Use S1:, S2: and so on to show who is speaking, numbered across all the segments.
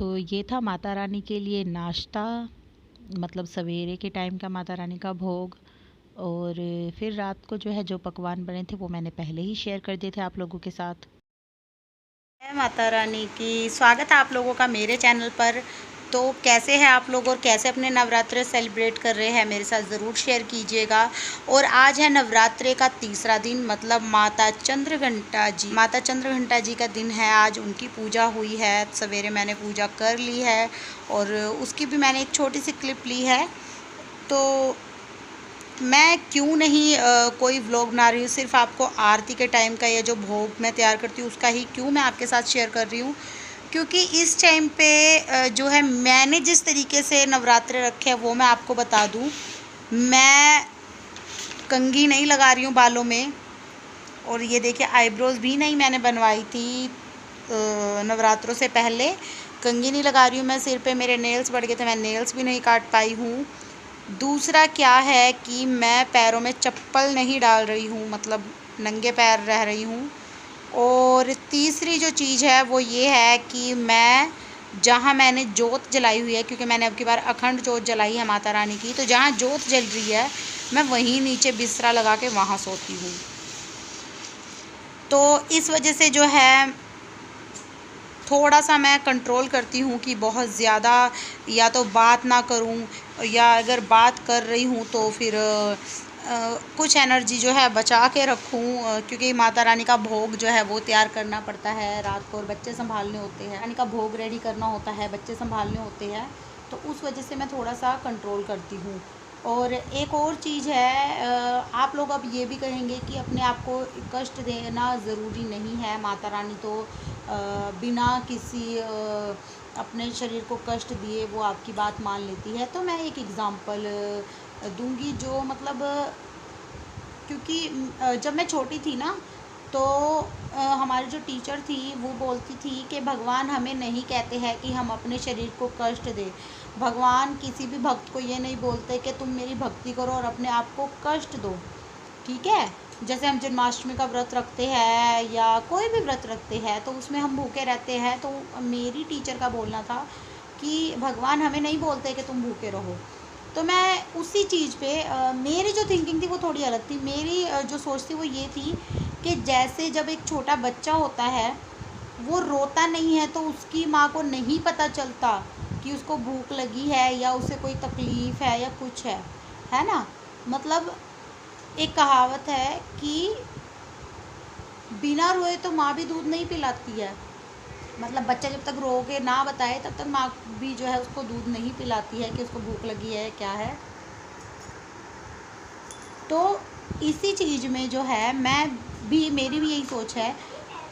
S1: तो ये था माता रानी के लिए नाश्ता, मतलब सवेरे के टाइम का माता रानी का भोग। और फिर रात को जो है जो पकवान बने थे वो मैंने पहले ही शेयर कर दिए थे आप लोगों के साथ।
S2: जय माता रानी की। स्वागत है आप लोगों का मेरे चैनल पर। तो कैसे हैं आप लोग और कैसे अपने नवरात्रे सेलिब्रेट कर रहे हैं, मेरे साथ ज़रूर शेयर कीजिएगा। और आज है नवरात्रे का तीसरा दिन, मतलब माता चंद्रघंटा जी का दिन है। आज उनकी पूजा हुई है, सवेरे मैंने पूजा कर ली है और उसकी भी मैंने एक छोटी सी क्लिप ली है। तो मैं क्यों नहीं कोई व्लॉग बना रही हूँ, सिर्फ आपको आरती के टाइम का या जो भोग मैं तैयार करती हूँ उसका ही क्यों मैं आपके साथ शेयर कर रही हूँ। क्योंकि इस टाइम पे जो है मैंने जिस तरीके से नवरात्रे रखे हैं वो मैं आपको बता दूँ। मैं कंघी नहीं लगा रही हूँ बालों में, और ये देखिए आईब्रोज भी नहीं मैंने बनवाई थी नवरात्रों से पहले। कंघी नहीं लगा रही हूँ मैं, सिर पे मेरे नेल्स बढ़ गए थे, मैं नेल्स भी नहीं काट पाई हूँ। दूसरा क्या है कि मैं पैरों में चप्पल नहीं डाल रही हूँ, मतलब नंगे पैर रह रही हूँ। और तीसरी जो चीज़ है वो ये है कि मैं जहाँ मैंने जोत जलाई हुई है, क्योंकि मैंने अब की बार अखंड जोत जलाई है माता रानी की, तो जहाँ जोत जल रही है मैं वहीं नीचे बिस्तरा लगा के वहाँ सोती हूँ। तो इस वजह से जो है थोड़ा सा मैं कंट्रोल करती हूँ कि बहुत ज़्यादा या तो बात ना करूँ, या अगर बात कर रही हूँ तो फिर कुछ एनर्जी जो है बचा के रखूँ, क्योंकि माता रानी का भोग जो है वो तैयार करना पड़ता है रात को, और बच्चे संभालने होते हैं, रानी का भोग रेडी करना होता है, बच्चे संभालने होते हैं। तो उस वजह से मैं थोड़ा सा कंट्रोल करती हूँ। और एक और चीज़ है, आप लोग अब ये भी कहेंगे कि अपने आप को कष्ट देना ज़रूरी नहीं है, माता रानी तो बिना किसी अपने शरीर को कष्ट दिए वो आपकी बात मान लेती है। तो मैं एक एग्ज़ाम्पल दूंगी, जो मतलब क्योंकि जब मैं छोटी थी ना, तो हमारी जो टीचर थी वो बोलती थी कि भगवान हमें नहीं कहते हैं कि हम अपने शरीर को कष्ट दें। भगवान किसी भी भक्त को ये नहीं बोलते कि तुम मेरी भक्ति करो और अपने आप को कष्ट दो, ठीक है। जैसे हम जन्माष्टमी का व्रत रखते हैं या कोई भी व्रत रखते हैं तो उसमें हम भूखे रहते हैं, तो मेरी टीचर का बोलना था कि भगवान हमें नहीं बोलते कि तुम भूखे रहो। तो मैं उसी चीज़ पे मेरी जो थिंकिंग थी वो थोड़ी अलग थी। मेरी जो सोच थी वो ये थी कि जैसे जब एक छोटा बच्चा होता है वो रोता नहीं है तो उसकी माँ को नहीं पता चलता कि उसको भूख लगी है या उसे कोई तकलीफ़ है या कुछ है ना। मतलब एक कहावत है कि बिना रोए तो माँ भी दूध नहीं पिलाती है, मतलब बच्चा जब तक रो के ना बताए तब तक माँ भी जो है उसको दूध नहीं पिलाती है कि उसको भूख लगी है क्या है। तो इसी चीज़ में जो है मेरी भी यही सोच है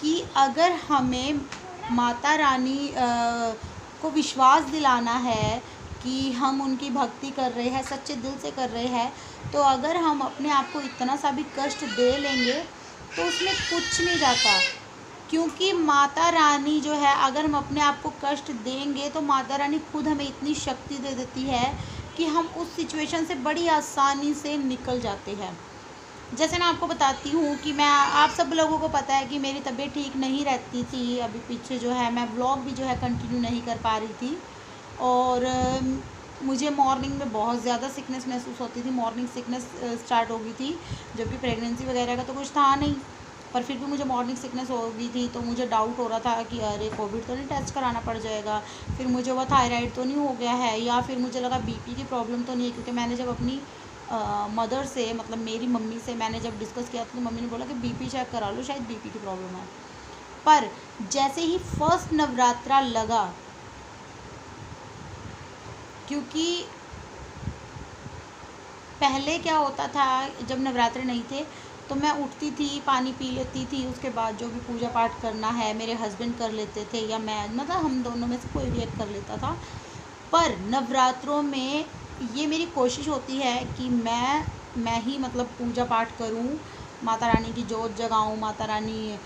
S2: कि अगर हमें माता रानी को विश्वास दिलाना है कि हम उनकी भक्ति कर रहे हैं, सच्चे दिल से कर रहे हैं, तो अगर हम अपने आप को इतना सा भी कष्ट दे लेंगे तो उसमें कुछ नहीं जाता। क्योंकि माता रानी जो है, अगर हम अपने आप को कष्ट देंगे तो माता रानी खुद हमें इतनी शक्ति दे देती है कि हम उस सिचुएशन से बड़ी आसानी से निकल जाते हैं। जैसे मैं आपको बताती हूँ कि मैं, आप सब लोगों को पता है कि मेरी तबीयत ठीक नहीं रहती थी, अभी पीछे जो है मैं व्लॉग भी जो है कंटिन्यू नहीं कर पा रही थी। और मुझे मॉर्निंग में बहुत ज़्यादा सिकनेस महसूस होती थी, मॉर्निंग सिकनेस स्टार्ट हो गई थी, जबकि प्रेगनेंसी वगैरह का तो कुछ था नहीं, पर फिर भी मुझे मॉर्निंग सिकनेस हो गई थी। तो मुझे डाउट हो रहा था कि अरे कोविड तो नहीं टेस्ट कराना पड़ जाएगा, फिर मुझे वो थायराइड तो नहीं हो गया है, या फिर मुझे लगा बीपी की प्रॉब्लम तो नहीं है, क्योंकि मैंने जब अपनी मदर से, मतलब मेरी मम्मी से मैंने जब डिस्कस किया तो मम्मी ने बोला कि बीपी चेक करा लो, शायद बीपी की प्रॉब्लम है। पर जैसे ही फर्स्ट नवरात्रा लगा, क्योंकि पहले क्या होता था जब नवरात्रे नहीं थे तो मैं उठती थी, पानी पी लेती थी, उसके बाद जो भी पूजा पाठ करना है मेरे हस्बैंड कर लेते थे या मैं, मतलब हम दोनों में से कोई भी एक कर लेता था। पर नवरात्रों में ये मेरी कोशिश होती है कि मैं ही मतलब पूजा पाठ करूं, माता रानी की जोत जगाऊं, माता रानी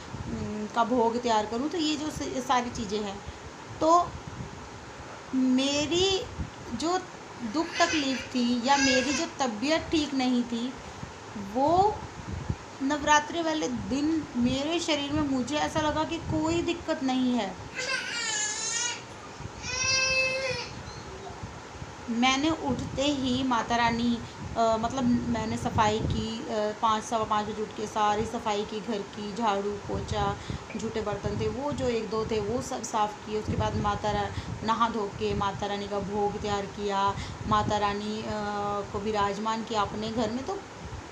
S2: का भोग तैयार करूं। तो ये जो सारी चीज़ें हैं, तो मेरी जो दुख तकलीफ़ थी या मेरी जो तबीयत ठीक नहीं थी, वो नवरात्रि वाले दिन मेरे शरीर में मुझे ऐसा लगा कि कोई दिक्कत नहीं है। मैंने उठते ही माता रानी मतलब मैंने सफाई की, 5 सवा 5 बजे उठ के सारी सफाई की, घर की, झाड़ू पोछा, जूठे बर्तन थे वो जो एक दो थे वो सब साफ़ किए। उसके बाद नहा धो के माता रानी का भोग तैयार किया, माता रानी को विराजमान किया अपने घर में। तो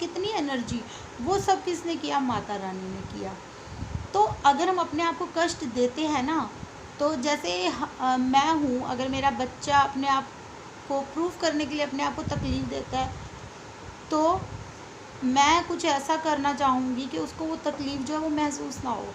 S2: कितनी एनर्जी, वो सब किसने किया? माता रानी ने किया। तो अगर हम अपने आप को कष्ट देते हैं ना, तो जैसे मैं हूँ, अगर मेरा बच्चा अपने आप को प्रूव करने के लिए अपने आप को तकलीफ़ देता है, तो मैं कुछ ऐसा करना चाहूँगी कि उसको वो तकलीफ़ जो है वो महसूस ना हो।